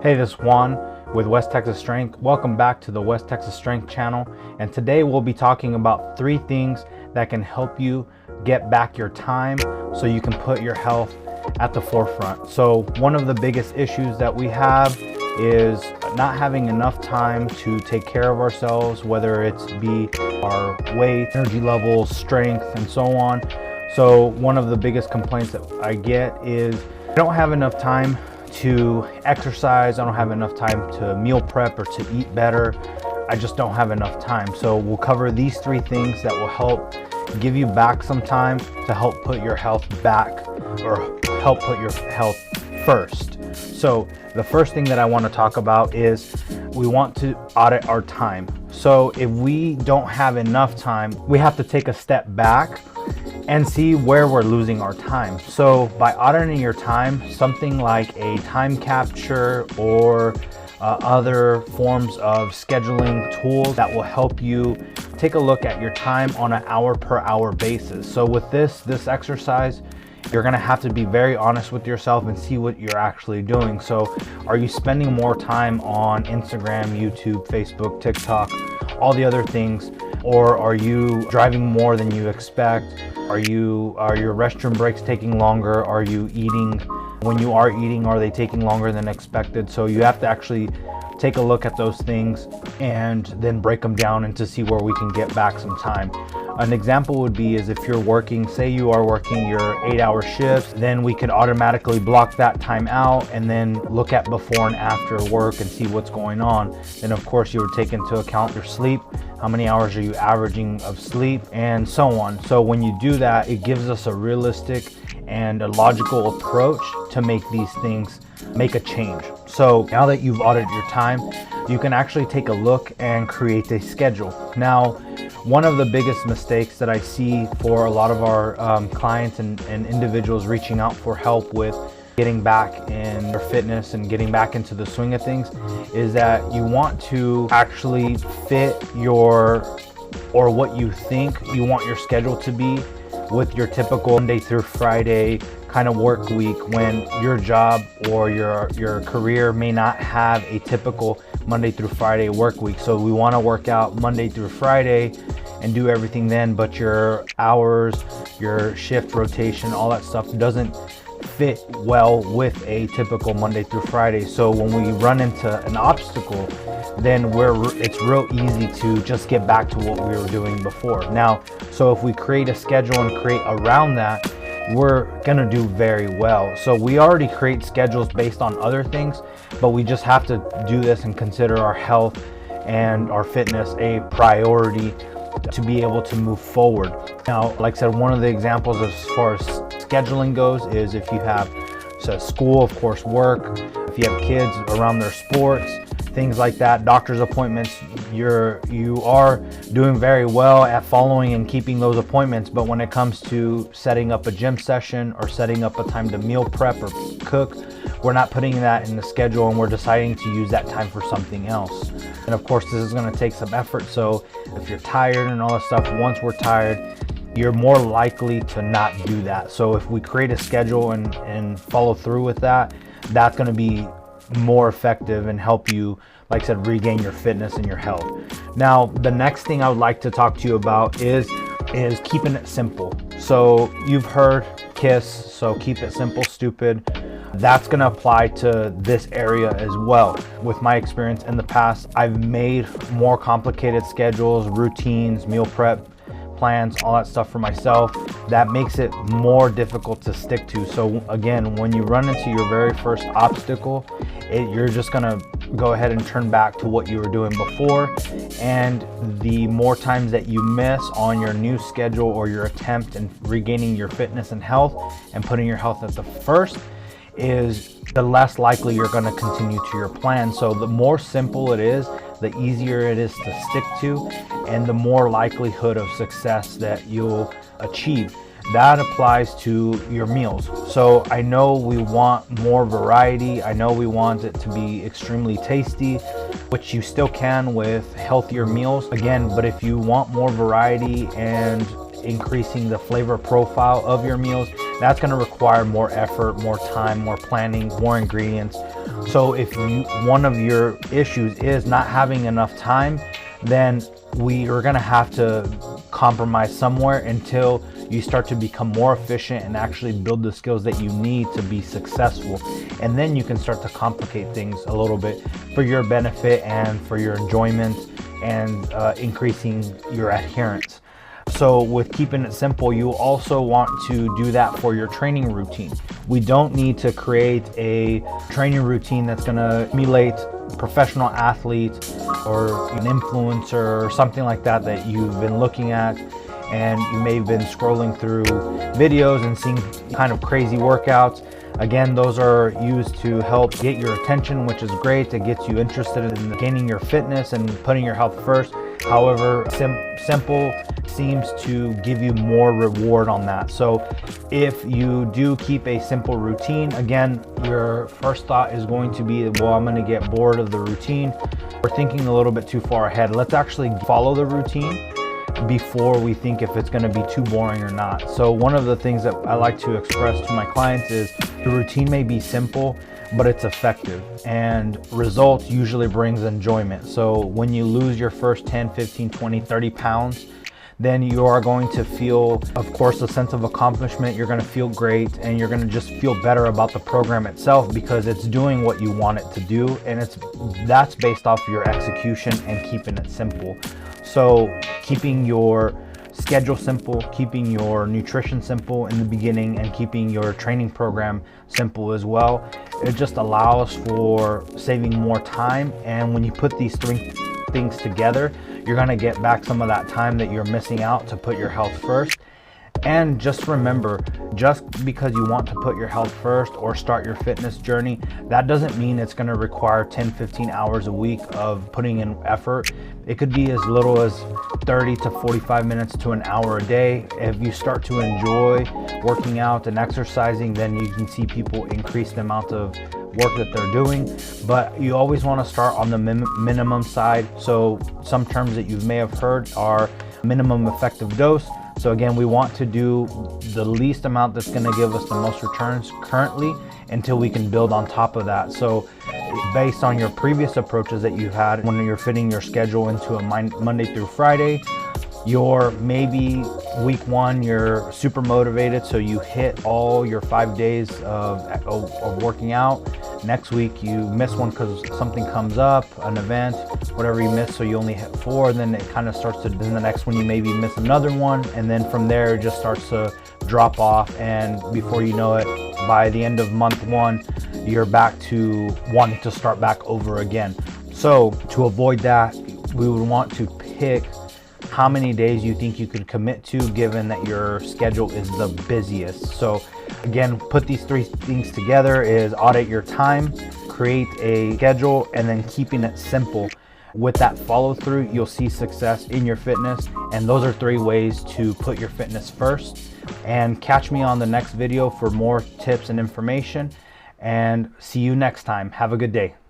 Hey, this is Juan with West Texas Strength. Welcome back to the West Texas Strength channel. And today we'll be talking about 3 things that can help you get back your time so you can put your health at the forefront. So one of the biggest issues that we have is not having enough time to take care of ourselves, whether it's be our weight, energy levels, strength, and so on. So one of the biggest complaints that I get is I don't have enough time to exercise, I don't have enough time to meal prep or to eat better. I just don't have enough time. So we'll cover these 3 things that will help give you back some time to help put your health back or help put your health first. So the first thing that I want to talk about is we want to audit our time. So if we don't have enough time, we have to take a step back and see where we're losing our time. So by auditing your time, something like a time capture or other forms of scheduling tools that will help you take a look at your time on an hour per hour basis. So with this exercise, you're gonna have to be very honest with yourself and see what you're actually doing. So are you spending more time on Instagram, YouTube, Facebook, TikTok, all the other things? Or are you driving more than you expect? Are your restroom breaks taking longer? Are you eating, when you are eating, are they taking longer than expected? So you have to actually take a look at those things and then break them down and to see where we can get back some time. An example would be is if you're working, say you are working your 8-hour shifts, then we can automatically block that time out and then look at before and after work and see what's going on. And of course you would take into account your sleep, how many hours are you averaging of sleep, and so on. So when you do that, it gives us a realistic and a logical approach to make these things make a change. So now that you've audited your time, you can actually take a look and create a schedule. Now, one of the biggest mistakes that I see for a lot of our clients and individuals reaching out for help with getting back in their fitness and getting back into the swing of things is that you want to actually fit what you think you want your schedule to be with your typical Monday through Friday kind of work week, when your job or your career may not have a typical Monday through Friday work week. So we want to work out Monday through Friday and do everything then, but your hours, your shift rotation, all that stuff doesn't fit well with a typical Monday through Friday. So when we run into an obstacle, then it's real easy to just get back to what we were doing before. Now, so if we create a schedule and create around that, we're gonna do very well. So we already create schedules based on other things, but we just have to do this and consider our health and our fitness a priority to be able to move forward. Now, like I said, one of the examples as far as scheduling goes is if you have school, of course, work, if you have kids around their sports, things like that, doctor's appointments, you are doing very well at following and keeping those appointments. But when it comes to setting up a gym session or setting up a time to meal prep or cook, we're not putting that in the schedule and we're deciding to use that time for something else. And of course, this is going to take some effort. So if you're tired and all that stuff, once we're tired, you're more likely to not do that. So if we create a schedule and follow through with that, that's going to be more effective and help you, like I said, regain your fitness and your health. Now, the next thing I would like to talk to you about is keeping it simple. So you've heard KISS, so keep it simple, stupid. That's going to apply to this area as well. With my experience in the past, I've made more complicated schedules, routines, meal prep plans, all that stuff for myself. That makes it more difficult to stick to. So again, when you run into your very first obstacle, you're just gonna go ahead and turn back to what you were doing before. And the more times that you miss on your new schedule or your attempt in regaining your fitness and health and putting your health at the first, is the less likely you're going to continue to your plan. So the more simple it is, the easier it is to stick to, and the more likelihood of success that you'll achieve. That applies to your meals. So I know we want more variety. I know we want it to be extremely tasty, which you still can with healthier meals. Again, but if you want more variety and increasing the flavor profile of your meals, that's going to require more effort, more time, more planning, more ingredients, So if one of your issues is not having enough time, then we are going to have to compromise somewhere until you start to become more efficient and actually build the skills that you need to be successful. And then you can start to complicate things a little bit for your benefit and for your enjoyment and increasing your adherence. So with keeping it simple, you also want to do that for your training routine. We don't need to create a training routine that's going to emulate professional athletes or an influencer or something like that that you've been looking at, and you may have been scrolling through videos and seeing kind of crazy workouts. Again, those are used to help get your attention, which is great. It gets you interested in gaining your fitness and putting your health first. However, simple seems to give you more reward on that. So if you do keep a simple routine, again, your first thought is going to be, well, I'm going to get bored of the routine. We're thinking a little bit too far ahead. Let's actually follow the routine before we think if it's going to be too boring or not. So one of the things that I like to express to my clients is the routine may be simple, but it's effective, and results usually brings enjoyment. So when you lose your first 10, 15, 20, 30 pounds, then you are going to feel, of course, a sense of accomplishment. You're going to feel great, and you're going to just feel better about the program itself because it's doing what you want it to do, and that's based off your execution and keeping it simple. So keeping your schedule simple, keeping your nutrition simple in the beginning, and keeping your training program simple as well, it just allows for saving more time. And when you put these three things together, you're going to get back some of that time that you're missing out to put your health first. And just remember, just because you want to put your health first or start your fitness journey, that doesn't mean it's going to require 10-15 hours a week of putting in effort. It could be as little as 30 to 45 minutes to an hour a day. If you start to enjoy working out and exercising, then you can see people increase the amount of work that they're doing. But you always want to start on the minimum side. So some terms that you may have heard are minimum effective dose. So again, we want to do the least amount that's going to give us the most returns currently until we can build on top of that. So based on your previous approaches that you've had when you're fitting your schedule into a Monday through Friday, you're maybe week one, you're super motivated, so you hit all your 5 days of working out. Next week you miss one because something comes up, an event, whatever you miss, so you only hit 4, and then it kind of starts to, then the next one you maybe miss another one, and then from there it just starts to drop off, and before you know it, by the end of month 1, you're back to wanting to start back over again. So to avoid that, we would want to pick how many days you think you could commit to, given that your schedule is the busiest. So again, put these three things together: is audit your time, create a schedule, and then keeping it simple. With that follow through, you'll see success in your fitness. And those are 3 ways to put your fitness first. And catch me on the next video for more tips and information, and see you next time. Have a good day.